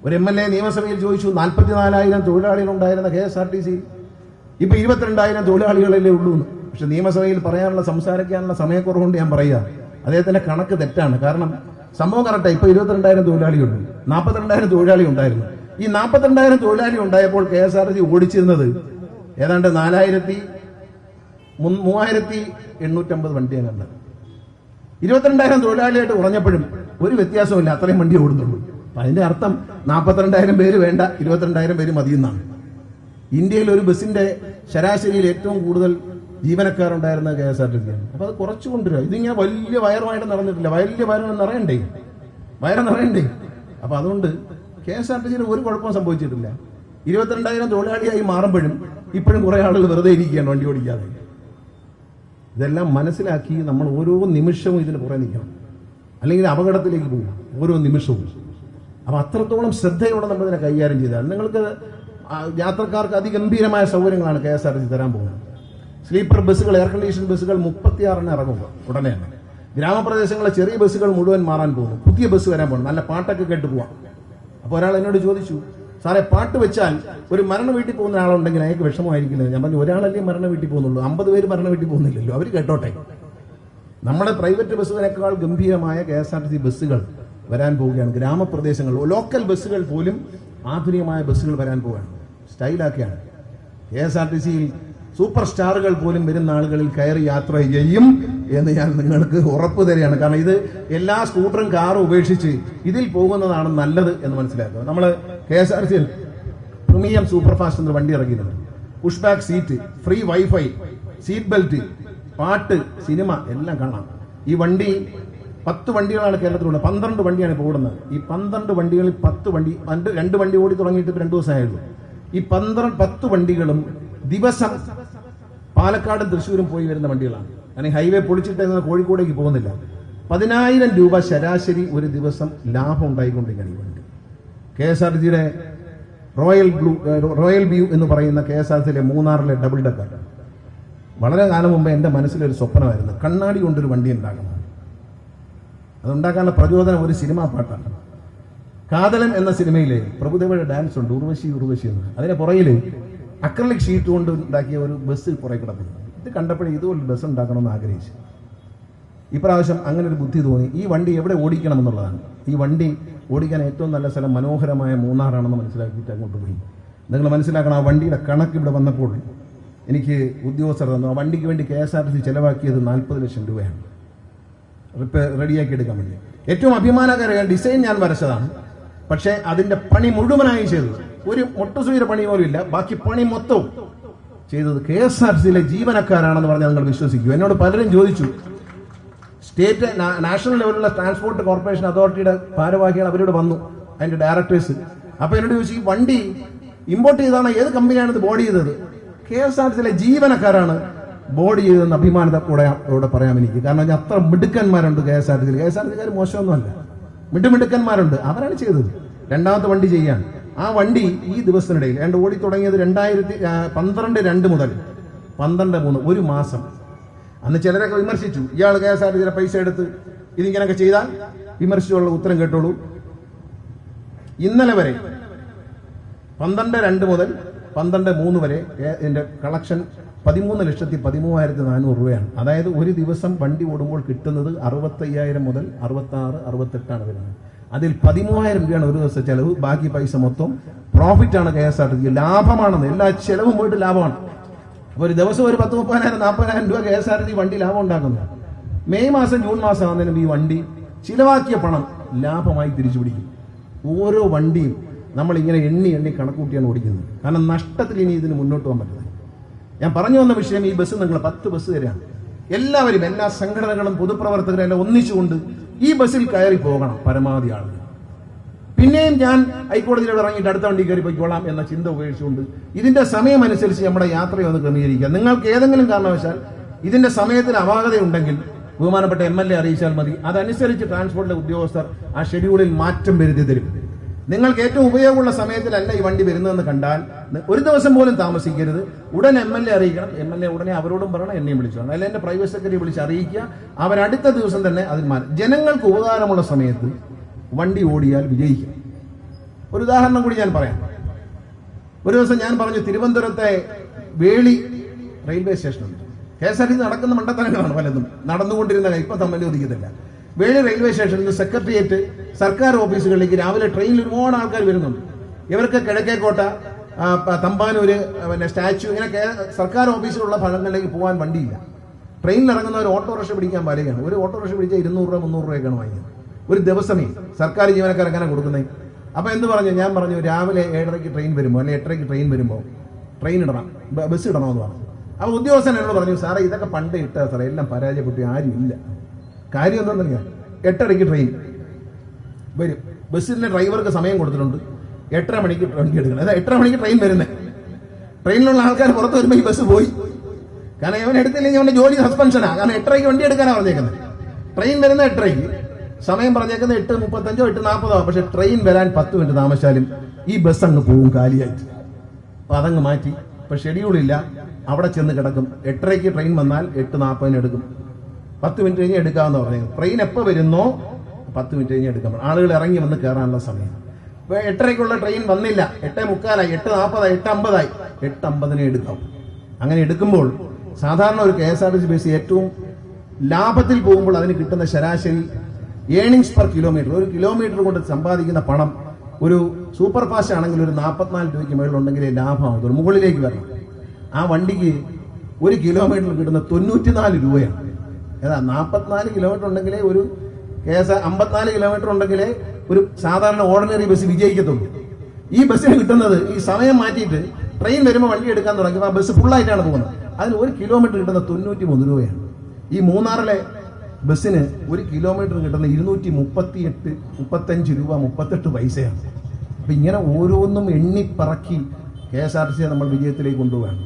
ഒരു MLA നിയമസഭയിൽ ചോദിച്ചു, 44,000 തൊഴിലാളികളുണ്ടായിരുന്ന KSRTC ഇപ്പൊ 22,000 തൊഴിലാളികളല്ലേ ഉള്ളൂ എന്ന്. പക്ഷെ നിയമസഭയിൽ പറയാനുള്ള സംസാരിക്കാനുള്ള സമയക്കുറവുകൊണ്ട് ഞാൻ പറയുക, അദ്ദേഹത്തിന്റെ കണക്ക് തെറ്റാണ്. കാരണം സംഭവം കറക്റ്റാണ്. ഇപ്പൊ 22,000 തൊഴിലാളിയുണ്ട്, 42,000 തൊഴിലാളി ഉണ്ടായിരുന്നു. ഈ 42,000 തൊഴിലാളി ഉണ്ടായപ്പോൾ KSRTC ഓടിച്ചിരുന്നത് ഏതാണ്ട് 3,850 വണ്ടിയാണ് കണ്ടത്. 22,000 തൊഴിലാളിയായിട്ട് കുറഞ്ഞപ്പോഴും ഒരു വ്യത്യാസമില്ല, അത്രയും വണ്ടി ഓടുന്നുള്ളൂ. അപ്പൊ അതിന്റെ അർത്ഥം 42,000 പേര് വേണ്ട, 22,000 പേര് മതിയെന്നാണ്. ഇന്ത്യയിൽ ഒരു ബസിന്റെ ശരാശരിയിൽ ഏറ്റവും കൂടുതൽ ജീവനക്കാരുണ്ടായിരുന്ന KSRTC ആണ്. അപ്പൊ അത് കുറച്ചു കൊണ്ടുവരിക. ഇതിങ്ങനെ വലിയ വയറുമായിട്ട് നടന്നിട്ടില്ല. വലിയ വയറ് നിറയണ്ടേ. അപ്പൊ അതുകൊണ്ട് KSRTCയിൽ ഒരു കുഴപ്പവും സംഭവിച്ചിട്ടില്ല. 22,000 തൊഴിലാളിയായി മാറുമ്പോഴും ഇപ്പോഴും കുറെ ആളുകൾ വെറുതെ ഇരിക്കുകയാണ് വണ്ടി ഓടിക്കാതെ. ഇതെല്ലാം മനസ്സിലാക്കി നമ്മൾ ഓരോ നിമിഷവും ഇതിന് പുറകെ നിൽക്കണം, അല്ലെങ്കിൽ അപകടത്തിലേക്ക് പോകും ഓരോ നിമിഷവും. അപ്പൊ അത്രത്തോളം ശ്രദ്ധയോടെ നമ്മൾ ഇതിനെ കൈകാര്യം ചെയ്താൽ നിങ്ങൾക്ക് യാത്രക്കാർക്ക് അതിഗംഭീരമായ സൗകര്യങ്ങളാണ് KSRTC തരാൻ പോകുന്നത്. സ്ലീപ്പർ ബസ്സുകൾ, എയർ കണ്ടീഷൻ ബസ്സുകൾ 36 ഇറങ്ങുക ഉടനെയാണ്. ഗ്രാമപ്രദേശങ്ങളിലെ ചെറിയ ബസ്സുകൾ മുഴുവൻ മാറാൻ പോകുന്നു. പുതിയ ബസ് വരാൻ പോകുന്നു. നല്ല പാട്ടൊക്കെ കേട്ട് പോവാം. അപ്പോൾ ഒരാൾ എന്നോട് ചോദിച്ചു, സാറേ പാട്ട് വെച്ചാൽ ഒരു മരണ വീട്ടിൽ പോകുന്ന ആളുണ്ടെങ്കിൽ അയാൾക്ക് വിഷമമായിരിക്കില്ല. ഞാൻ പറഞ്ഞു, ഒരാളല്ലേ മരണ വീട്ടിൽ പോകുന്നുള്ളൂ, 50 പേര് മരണ വീട്ടിൽ പോകുന്നില്ലല്ലോ, അവർ കേട്ടോട്ടെ. നമ്മുടെ പ്രൈവറ്റ് ബസ്സുകളെക്കാൾ ഗംഭീരമായ KSRTC ബസ്സുകൾ വരാൻ പോവുകയാണ്. ഗ്രാമപ്രദേശങ്ങളിൽ ലോക്കൽ ബസ്സുകൾ പോലും ആധുനികമായ ബസ്സുകൾ വരാൻ പോവുകയാണ്. സ്റ്റൈലാക്കിയാണ്. KSRTCയിൽ സൂപ്പർ സ്റ്റാറുകൾ പോലും വരുന്ന ആളുകളിൽ കയറി യാത്ര ചെയ്യും എന്ന് ഞാൻ നിങ്ങൾക്ക് ഉറപ്പ് തരികയാണ്. കാരണം ഇത് എല്ലാ സ്കൂട്ടറും കാറും ഉപേക്ഷിച്ച് ഇതിൽ പോകുന്നതാണ് നല്ലത് എന്ന് മനസ്സിലാക്കുക. നമ്മൾ KSRTCയിൽ പ്രീമിയം സൂപ്പർ ഫാസ്റ്റ് എന്ന വണ്ടി ഇറങ്ങിയിട്ടുണ്ട്. Push back seat, free wifi, seat belt, പാട്ട്, സിനിമ എല്ലാം കാണാം. ഈ വണ്ടി 10 വണ്ടികളാണ് കേരളത്തിലുള്ളത്. 12 വണ്ടിയാണ് ഇപ്പോൾ ഓടുന്നത്. ഈ 12 വണ്ടികളിൽ 10 വണ്ടി, 2 വണ്ടി ഓടി തുടങ്ങിയിട്ട് 2 ദിവസമായുള്ളൂ. ഈ 10 വണ്ടികളും ദിവസം പാലക്കാടും തൃശ്ശൂരും പോയി വരുന്ന വണ്ടികളാണ്. കാരണം ഹൈവേ പൊളിച്ചിട്ട് കോഴിക്കോടേക്ക് പോകുന്നില്ല. 10,000 രൂപ ശരാശരി ഒരു ദിവസം ലാഭം ഉണ്ടായിക്കൊണ്ടിരിക്കുകയാണ് ഈ വണ്ടി. KSRTCയുടെ റോയൽ വ്യൂ എന്ന് പറയുന്ന KSRTCയിലെ മൂന്നാറിലെ ഡബിൾ ഡെക്കർ വളരെ കാലം മുമ്പ് എൻ്റെ മനസ്സിലൊരു സ്വപ്നമായിരുന്നു, കണ്ണാടി കൊണ്ടൊരു വണ്ടി ഉണ്ടാക്കണം. അതുണ്ടാക്കാനുള്ള പ്രചോദനം ഒരു സിനിമാ പാട്ടാണ്. കാതലൻ എന്ന സിനിമയിലെ പ്രഭുദേവയുടെ ഡാൻസ് ഉണ്ട്, ഉർവശി എന്ന്. അതിന്റെ പുറകിൽ അക്രലിക് ഷീറ്റ് കൊണ്ട് ഉണ്ടാക്കിയ ഒരു ബസ് പുറകെ കിടക്കുന്നു. ഇത് കണ്ടപ്പോഴേ ഇതുപോലെ ബസ് ഉണ്ടാക്കണമെന്ന് ആഗ്രഹിച്ചു. ഇപ്രാവശ്യം അങ്ങനെ ഒരു ബുദ്ധി തോന്നി. ഈ വണ്ടി എവിടെ ഓടിക്കണം എന്നുള്ളതാണ്. ഈ വണ്ടി ഓടിക്കാൻ ഏറ്റവും നല്ല സ്ഥലം മനോഹരമായ മൂന്നാറാണെന്ന് മനസ്സിലാക്കിയിട്ട് അങ്ങോട്ട് പോയി. നിങ്ങൾ മനസ്സിലാക്കണം, ആ വണ്ടിയുടെ കണക്ക് ഇവിടെ വന്നപ്പോൾ എനിക്ക് ഉദ്യോഗസ്ഥർ തന്നു. ആ വണ്ടിക്ക് വേണ്ടി KSRTC ചെലവാക്കിയത് 40 ലക്ഷം രൂപയാണ് റെഡിയാക്കി എടുക്കാൻ വേണ്ടി. ഏറ്റവും അഭിമാനകരമായ ഡിസൈൻ ഞാൻ വരച്ചതാണ്. പക്ഷേ അതിന്റെ പണി മുഴുവനായി ചെയ്തത്, ഒരു മുട്ടുസൂര്യ പണി പോലും ഇല്ല, ബാക്കി പണി മൊത്തവും ചെയ്തത് KSRTCയിലെ ജീവനക്കാരാണെന്ന് പറഞ്ഞാൽ നിങ്ങൾ വിശ്വസിക്കൂ. എന്നോട് പലരും ചോദിച്ചു, സ്റ്റേറ്റ് നാഷണൽ ലെവലിലുള്ള ട്രാൻസ്പോർട്ട് കോർപ്പറേഷൻ അതോറിറ്റിയുടെ ഭാരവാഹികൾ അവരോട് വന്നു, അതിന്റെ ഡയറക്ടേഴ്സ്. അപ്പൊ എന്നോട് ചോദിച്ചു, ഈ വണ്ടി ഇമ്പോർട്ട് ചെയ്താണ്, ഏത് കമ്പനിയാണ് ഇത് ബോർഡ് ചെയ്തത്? KSRTCയിലെ ജീവനക്കാരാണ് ബോർഡ് ചെയ്തെന്ന് അഭിമാനത്തോടെ പറയാം എനിക്ക്. കാരണം അത്ര മിടുക്കന്മാരുണ്ട് KSRTCയിൽ. KSRTCക്കാർ മോശമൊന്നുമല്ല, മിടുക്കന്മാരുണ്ട്, അവരാണ് ചെയ്തത്. രണ്ടാമത്തെ വണ്ടി ചെയ്യാൻ ആ വണ്ടി ഈ ദിവസത്തിനിടയിൽ ഓടി തുടങ്ങിയത് 2012 മുതൽ 12/3 ഒരു മാസം. അന്ന് ചിലരൊക്കെ വിമർശിച്ചു, ഇയാൾ KSRTCയിലെ പൈസ എടുത്ത് ഇതിങ്ങനെയൊക്കെ ചെയ്താൽ. വിമർശിച്ചുള്ള ഉത്തരം കേട്ടോളൂ. ഇന്നലെ വരെ 12/2 മുതൽ 12/3 വരെ എന്റെ കളക്ഷൻ 13,13,400 രൂപയാണ്. അതായത് ഒരു ദിവസം വണ്ടി ഓടുമ്പോൾ കിട്ടുന്നത് 65,000 മുതൽ 66, 68 വരുന്നത്. അതിൽ 13,000 രൂപയാണ് ഒരു ദിവസം ചെലവ്. ബാക്കി പൈസ മൊത്തം പ്രോഫിറ്റ് ആണ് KSRTC. ലാഭമാണെന്ന്, എല്ലാ ചെലവും പോയിട്ട് ലാഭമാണ്. അപ്പൊ ഒരു ദിവസം ഒരു 30,000, 40,000 രൂപ KSRTC വണ്ടി ലാഭം ഉണ്ടാക്കുന്നു. മെയ് മാസം, ജൂൺ മാസം ആകുന്നതിനും ഈ വണ്ടി ചിലവാക്കിയ പണം ലാഭമായി തിരിച്ചു പിടിക്കും. ഓരോ വണ്ടിയും നമ്മൾ ഇങ്ങനെ എണ്ണി കണക്കൂട്ടിയാണ് ഓടിക്കുന്നത്. കാരണം നഷ്ടത്തിൽ ഇനി ഇതിന് മുന്നോട്ട് പോകാൻ പറ്റുന്നത്. ഞാൻ പറഞ്ഞു വന്ന വിഷയം, ഈ ബസ് നിങ്ങൾ 10 ബസ് തരാണ്. എല്ലാവരും, എല്ലാ സംഘടനകളും പൊതുപ്രവർത്തകരും എല്ലാം ഒന്നിച്ചുകൊണ്ട് ഈ ബസ്സിൽ കയറി പോകണം പരമാവധി ആളുകൾ. പിന്നെയും ഞാൻ ഹൈക്കോടതിയിൽ ഇറങ്ങിയിട്ട് അടുത്ത വണ്ടി കയറി പോയിക്കോളാം എന്ന ചിന്ത ഉപയോഗിച്ചുകൊണ്ട് ഇതിന്റെ സമയം അനുസരിച്ച് നമ്മുടെ യാത്രയൊന്ന് ക്രമീകരിക്കുക. നിങ്ങൾക്ക് ഏതെങ്കിലും കാരണവശാൽ ഇതിന്റെ സമയത്തിന് അപാകതയുണ്ടെങ്കിൽ ബഹുമാനപ്പെട്ട MLA അറിയിച്ചാൽ മതി. അതനുസരിച്ച് ട്രാൻസ്പോർട്ടിലെ ഉദ്യോഗസ്ഥർ ആ ഷെഡ്യൂളിൽ മാറ്റം വരുത്തി തരും. നിങ്ങൾക്ക് ഏറ്റവും ഉപയോഗമുള്ള സമയത്തിലല്ല ഈ വണ്ടി വരുന്നതെന്ന് കണ്ടാൽ ഒരു ദിവസം പോലും താമസിക്കരുത്. ഉടൻ MLA അറിയിക്കണം. MLA ഉടനെ അവരോടും പറയണം, എന്നെയും വിളിച്ചോണം. അല്ലെങ്കിൽ എന്റെ പ്രൈവറ്റ് സെക്രട്ടറി വിളിച്ച് അറിയിക്കുക. അവരടുത്ത ദിവസം തന്നെ അതിൽ മാറ്റും. ജനങ്ങൾക്ക് ഉപകാരമുള്ള സമയത്ത് വണ്ടി ഓടിയാൽ വിജയിക്കും. ഒരു ഉദാഹരണം കൂടി ഞാൻ പറയാം. ഒരു ദിവസം ഞാൻ പറഞ്ഞു, തിരുവനന്തപുരത്തെ വേളി റെയിൽവേ സ്റ്റേഷനുണ്ട്. KSRTC നടക്കുന്ന മണ്ടത്തരങ്ങളാണ് പലതും നടന്നുകൊണ്ടിരുന്ന, ഇപ്പൊ തമ്മിൽ ഒതുക്കത്തില്ല. വേളി റെയിൽവേ സ്റ്റേഷനിൽ നിന്ന് സെക്രട്ടേറിയറ്റ്, സർക്കാർ ഓഫീസുകളിലേക്ക് രാവിലെ ട്രെയിനിൽ ഒരുപാട് ആൾക്കാർ വരുന്നുണ്ട്. ഇവർക്ക് കിഴക്കേക്കോട്ട, തമ്പാനൂര്, പിന്നെ സ്റ്റാച്യു, ഇങ്ങനെ സർക്കാർ ഓഫീസിലുള്ള ഭാഗങ്ങളിലേക്ക് പോകാൻ വണ്ടിയില്ല. ട്രെയിനിൽ ഇറങ്ങുന്ന ഒരു ഓട്ടോറിക്ഷ പിടിക്കാൻ പറയുകയാണ്. ഒരു ഓട്ടോറിക്ഷ പിടിച്ചാൽ 200 രൂപ 300 രൂപയൊക്കെയാണ് വാങ്ങിയത് ഒരു ദിവസമേ. സർക്കാർ ജീവനക്കാർക്കാണ് കൊടുക്കുന്നത്. അപ്പൊ എന്ത് പറഞ്ഞു? ഞാൻ പറഞ്ഞു, രാവിലെ 7:30 ട്രെയിൻ വരുമ്പോൾ, അല്ലെങ്കിൽ 8:30 ട്രെയിൻ വരുമ്പോൾ ട്രെയിൻ ഇടണം, ബസ് ഇടണമെന്ന് പറഞ്ഞു. അപ്പൊ ഉദ്യോഗസ്ഥൻ എന്നോട് പറഞ്ഞു, സാറേ ഇതൊക്കെ പണ്ട് ഇട്ടാ സാറേ, എല്ലാം പരാജയപ്പെട്ടു, ആരും ഇല്ല. കാര്യം എന്താണെന്നറിയാം, 8:30 ട്രെയിൻ വരും. ബസ്സിന്റെ ഡ്രൈവർക്ക് സമയം കൊടുത്തിട്ടുണ്ട് 8:30 മണിക്ക് വണ്ടി എടുക്കണം. അതായത് 8:30 മണിക്ക് ട്രെയിൻ വരുന്നത്. ട്രെയിനിലുള്ള ആൾക്കാർ പുറത്ത് വരുമ്പോൾ ഈ ബസ് പോയി. കാരണം ഇവൻ എടുത്തില്ലെങ്കിൽ അവന്റെ ജോലി സസ്പെൻഷനാ. കാരണം 8:30 വണ്ടി എടുക്കാനാണ് പറഞ്ഞേക്കുന്നത്. ട്രെയിൻ വരുന്ന 8:30, സമയം പറഞ്ഞേക്കുന്നത് 8:35 8:40. പക്ഷെ ട്രെയിൻ വരാൻ 10 മിനിറ്റ് താമസിച്ചാലും ഈ ബസ് അങ്ങ് പോകും കാലിയായിട്ട്. അപ്പൊ അതങ്ങ് മാറ്റി. ഇപ്പൊ ഷെഡ്യൂളില്ല, അവിടെ ചെന്ന് കിടക്കും. 8:30 ട്രെയിൻ വന്നാൽ 8:40 എടുക്കും. 10 മിനിറ്റ് കഴിഞ്ഞ് എടുക്കാമെന്ന് പറഞ്ഞത്. ട്രെയിൻ എപ്പോൾ വരുന്നോ 10 മിനിറ്റ് കഴിഞ്ഞ് എടുക്കാം. ആളുകൾ ഇറങ്ങി വന്ന് കയറാനുള്ള സമയം. ഇപ്പൊ 8:30 ട്രെയിൻ വന്നില്ല, 8:45, 8:40, 8:50, 8:50 എടുക്കാം. അങ്ങനെ എടുക്കുമ്പോൾ സാധാരണ ഒരു KSRTC ബസ് ഏറ്റവും ലാഭത്തിൽ പോകുമ്പോൾ അതിന് കിട്ടുന്ന ശരാശരി ഏണിങ്സ് പെർ കിലോമീറ്റർ, ഒരു കിലോമീറ്റർ കൊണ്ട് സമ്പാദിക്കുന്ന പണം, ഒരു സൂപ്പർ ഫാസ്റ്റ് ആണെങ്കിൽ ഒരു 44 രൂപയ്ക്ക് മുകളിലുണ്ടെങ്കിലേ ലാഭമാകും. മുകളിലേക്ക് വരണം. ആ വണ്ടിക്ക് ഒരു കിലോമീറ്റർ കിട്ടുന്ന 94 രൂപയാണ്. ഏതാ 44 കിലോമീറ്റർ ഉണ്ടെങ്കിലേ ഒരു 54 കിലോമീറ്റർ ഉണ്ടെങ്കിലേ ഒരു സാധാരണ ഓർഡിനറി ബസ് വിജയിക്കത്തുള്ളൂ. ഈ ബസ്സിന് കിട്ടുന്നത്, ഈ സമയം മാറ്റിയിട്ട് ട്രെയിൻ വരുമ്പോൾ വണ്ടി എടുക്കാൻ തുടങ്ങി ആ ബസ് ഫുള്ളായിട്ടാണ് പോകുന്നത്. അതിന് ഒരു കിലോമീറ്റർ കിട്ടുന്ന 93 രൂപയാണ്. ഈ മൂന്നാറിലെ ബസ്സിന് ഒരു കിലോമീറ്റർ കിട്ടുന്ന 238, 35 രൂപ 38 പൈസയാണ്. അപ്പൊ ഇങ്ങനെ ഓരോന്നും എണ്ണിപ്പറക്കി KSRTC നമ്മൾ വിജയത്തിലേക്ക് കൊണ്ടുപോവുകയാണ്.